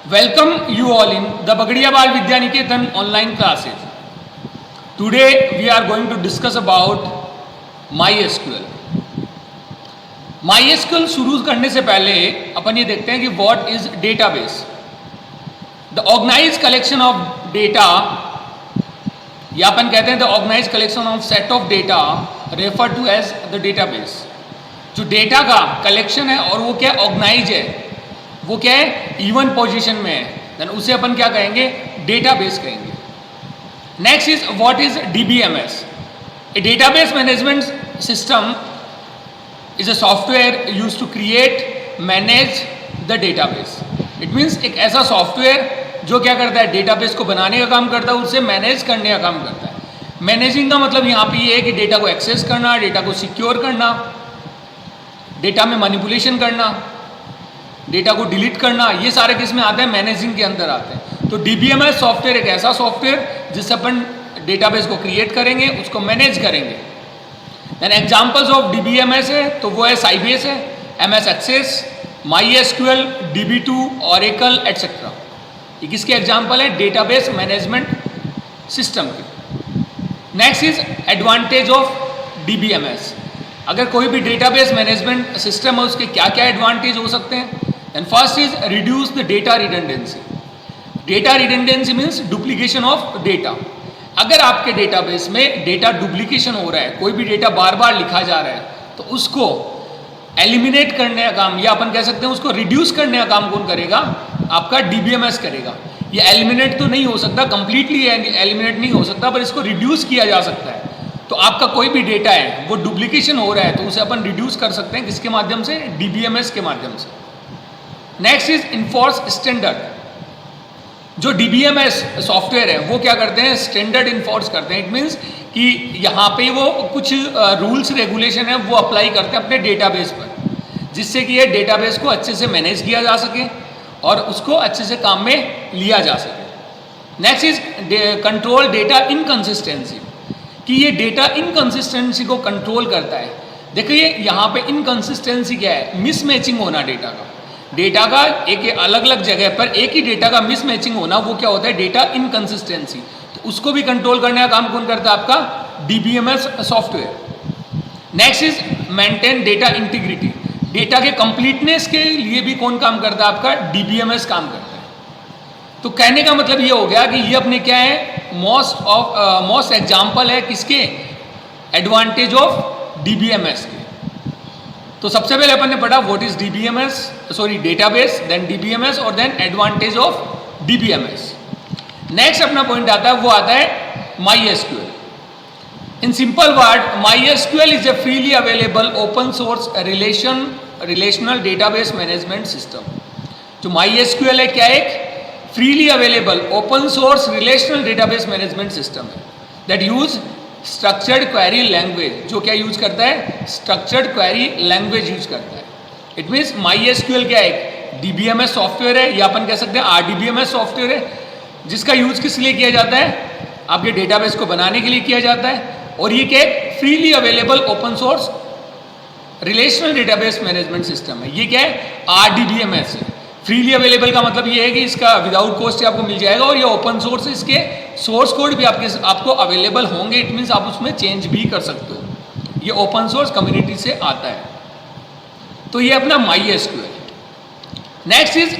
Welcome you all in the Bagadiya Bal Vidya Niketan online classes. Today we are going to discuss about MySQL. MySQL शुरू करने से पहले अपन ये देखते हैं कि what is database. The organized collection of data या अपन कहते हैं the organized collection of set of data referred to as the database. जो डेटा का कलेक्शन है और वो क्या ऑर्गेनाइज है, वो क्या है इवन पोजीशन में है, देन उसे अपन क्या कहेंगे डेटाबेस कहेंगे. Next is what is DBMS. A database management system is a software use to create manage the database. It means एक ऐसा सॉफ्टवेयर जो क्या करता है डेटाबेस को बनाने का काम करता है, उसे मैनेज करने का काम करता है. मैनेजिंग का मतलब यहाँ पे ये है कि डेटा को एक्सेस करना, डेटा को सिक्योर करना, डेटा में मैनिपुलेशन करना, डेटा को डिलीट करना, ये सारे किस में आते हैं मैनेजिंग के अंदर आते हैं. तो डीबीएमएस सॉफ्टवेयर एक ऐसा सॉफ्टवेयर जिससे अपन डेटाबेस को क्रिएट करेंगे, उसको मैनेज करेंगे. देन एग्जांपल्स ऑफ डीबीएमएस है तो वो है साइबेस है, MS Access, MySQL, DB two, Oracle et cetera. ये किसके एग्जांपल है डेटाबेस मैनेजमेंट सिस्टम के. Next is advantage of DBMS. अगर कोई भी डेटाबेस मैनेजमेंट सिस्टम है उसके क्या क्या एडवांटेज हो सकते हैं. And first is reduce the data redundancy. Data redundancy means duplication of data. अगर आपके डेटाबेस में डेटा डुप्लीकेशन हो रहा है, कोई भी डेटा बार बार लिखा जा रहा है, तो उसको एलिमिनेट करने का काम या अपन कह सकते हैं उसको रिड्यूस करने का काम कौन करेगा, आपका डीबीएमएस करेगा. ये एलिमिनेट तो नहीं हो सकता, कंप्लीटली एलिमिनेट नहीं हो सकता, पर इसको रिड्यूस किया जा सकता है. तो आपका कोई भी डेटा है वो डुप्लीकेशन हो रहा है तो उसे अपन रिड्यूस कर सकते हैं किसके माध्यम से, डीबीएमएस के माध्यम से. Next is enforce standard. जो डीबीएमएस सॉफ्टवेयर है वो क्या करते हैं, स्टैंडर्ड इन्फोर्स करते हैं. इट मीन्स कि यहाँ पे वो कुछ रूल्स रेगुलेशन है वो अप्लाई करते हैं अपने डेटाबेस पर, जिससे कि ये डेटाबेस को अच्छे से मैनेज किया जा सके और उसको अच्छे से काम में लिया जा सके. Next is control data inconsistency, कि ये डेटा इनकंसिस्टेंसी को कंट्रोल करता है. देखिए यहाँ पे इनकंसिस्टेंसी क्या है, मिसमैचिंग होना डेटा का एक अलग अलग जगह पर एक ही डेटा का मिसमैचिंग होना, वो क्या होता है डेटा इनकंसिस्टेंसी. तो उसको भी कंट्रोल करने का काम कौन करता है, आपका DBMS software. Next is maintain data integrity. Data के कंप्लीटनेस के लिए भी कौन काम करता है, आपका डीबीएमएस काम करता है. तो कहने का मतलब ये हो गया कि ये अपने क्या है मोस्ट एग्जाम्पल है किसके, एडवांटेज ऑफ डीबीएमएस के. तो सबसे पहले अपन ने पढ़ा what is DBMS, sorry database, then DBMS और then advantage of DBMS. Next अपना पॉइंट आता है वो आता है MySQL. In simple word, MySQL is a freely available open source relational database management system. जो माईएसक्यूएल है क्या, एक freely available open source relational database management system है that use structured query language. जो क्या यूज करता है, स्ट्रक्चर्ड क्वेरी लैंग्वेज यूज करता है. इट मीन्स माईएसक्यूएल क्या है, डीबीएमएस सॉफ्टवेयर है या अपन कह सकते हैं आरडीबीएमएस सॉफ्टवेयर है, जिसका यूज किस लिए किया जाता है, आपके डेटाबेस को बनाने के लिए किया जाता है. और ये क्या है, freely available open source relational database management system है. ये क्या है, आरडीबीएमएस है. फ्रीली अवेलेबल का मतलब ये है कि इसका विदाउट कॉस्ट आपको मिल जाएगा और ये ओपन सोर्स है, इसके सोर्स कोड भी आपको अवेलेबल होंगे. इट मीन्स आप उसमें चेंज भी कर सकते हो. ये ओपन सोर्स कम्युनिटी से आता है. तो ये अपना MySQL. Next is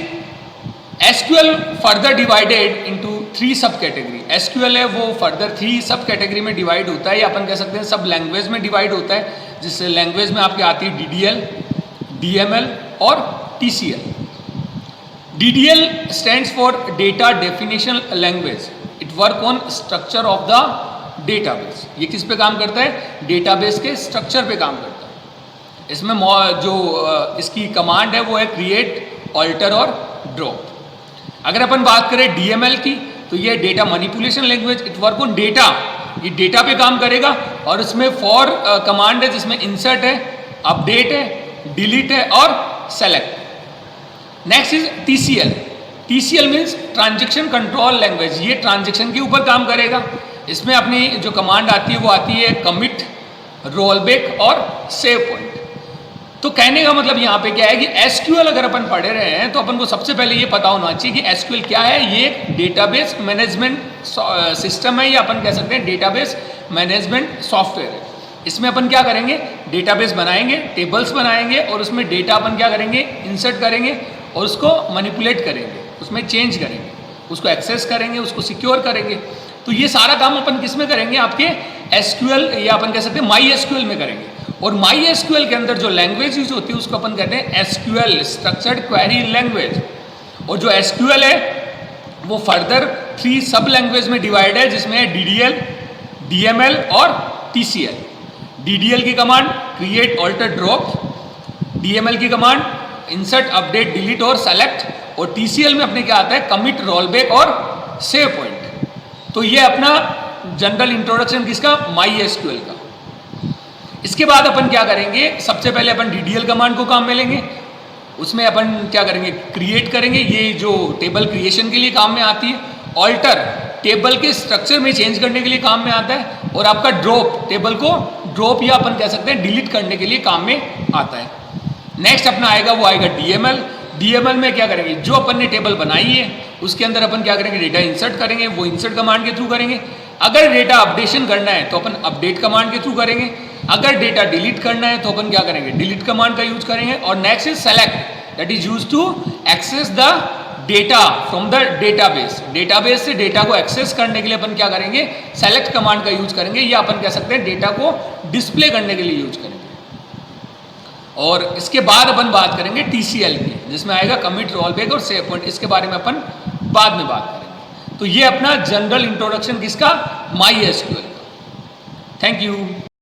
SQL further divided into 3 सब कैटेगरी. एसक्यूएल है वो फर्दर 3 सब कैटेगरी में डिवाइड होता है या अपन कह सकते हैं सब लैंग्वेज में डिवाइड होता है. जिस लैंग्वेज में आपके आती है डीडीएल, डीएमएल और TCL. DDL stands for Data Definition Language. It work on structure of the database. ये किस पे काम करता है, डेटाबेस के स्ट्रक्चर पे काम करता है. इसमें जो इसकी कमांड है वो है क्रिएट, ऑल्टर और ड्रॉप. अगर अपन बात करें DML की तो ये data manipulation language. It work on data, ये डेटा पे काम करेगा. और इसमें फॉर कमांड है जिसमें इंसर्ट है, अपडेट है, डिलीट है और select. Next is TCL. TCL means transaction control language. ये ट्रांजेक्शन के ऊपर काम करेगा. इसमें अपनी जो कमांड आती है वो आती है कमिट, रोलबैक और सेव पॉइंट. तो कहने का मतलब यहाँ पे क्या है कि एसक्यूएल अगर अपन पढ़ रहे हैं तो अपन को सबसे पहले ये पता होना चाहिए कि एसक्यूएल क्या है। ये एक डेटाबेस मैनेजमेंट सिस्टम है, या अपन कह सकते हैं डेटाबेस मैनेजमेंट सॉफ्टवेयर है। इसमें अपन क्या करेंगे, डेटाबेस बनाएंगे, टेबल्स बनाएंगे और उसमें डेटा अपन क्या करेंगे, इंसर्ट करेंगे और उसको मैनिपुलेट करेंगे, उसमें चेंज करेंगे, उसको एक्सेस करेंगे, उसको सिक्योर करेंगे। तो ये सारा काम अपन किस में करेंगे, आपके एसक्यूएल या अपन कह सकते हैं माई एसक्यूएल में करेंगे। और माई एसक्यूएल के अंदर जो लैंग्वेज यूज होती है उसको अपन कहते हैं एसक्यूएल, स्ट्रक्चर्ड क्वेरी लैंग्वेज। और जो एसक्यूएल है वो फर्दर 3 सब लैंग्वेज में डिवाइड है, जिसमें है डीडीएल, डीएमएल और टीसीएल। डीडीएल की command create alter drop, DML की कमांड इंसर्ट अपडेट डिलीट और सेलेक्ट, और टीसीएल में अपने क्या आता है, कमिट रोलबैक और सेव पॉइंट। तो ये अपना जनरल इंट्रोडक्शन किसका, माई एसक्यूएल का। इसके बाद अपन क्या करेंगे, सबसे पहले अपन डीडीएल कमांड को काम में लेंगे। उसमें अपन क्या करेंगे, क्रिएट करेंगे, ये जो टेबल क्रिएशन के लिए काम में आती है। ऑल्टर टेबल के स्ट्रक्चर में चेंज करने के लिए काम में आता है। और आपका ड्रॉप टेबल को ड्रॉप या अपन कह सकते हैं डिलीट करने के लिए काम में आता है। नेक्स्ट अपना आएगा, वो आएगा डीएमएल। डीएमएल में क्या करेंगे, जो अपन ने टेबल बनाई है उसके अंदर अपन क्या करेंगे, डेटा इंसर्ट करेंगे, वो इंसर्ट कमांड के थ्रू करेंगे। अगर डेटा अपडेशन करना है तो अपन अपडेट कमांड के थ्रू करेंगे। अगर डेटा डिलीट करना है तो अपन क्या करेंगे, डिलीट कमांड का यूज करेंगे। और next is select, that is use to access the data from the database. Database से डेटा को एक्सेस करने के लिए अपन क्या करेंगे, सेलेक्ट कमांड का यूज करेंगे, या अपन कह सकते हैं डेटा को डिस्प्ले करने के लिए यूज करेंगे। और इसके बाद अपन बात करेंगे टीसीएल की, जिसमें आएगा कमिट रोलबैक और सेव पॉइंट। इसके बारे में अपन बाद में बात करेंगे। तो ये अपना जनरल इंट्रोडक्शन किसका, माई एसक्यूएल का। Thank you.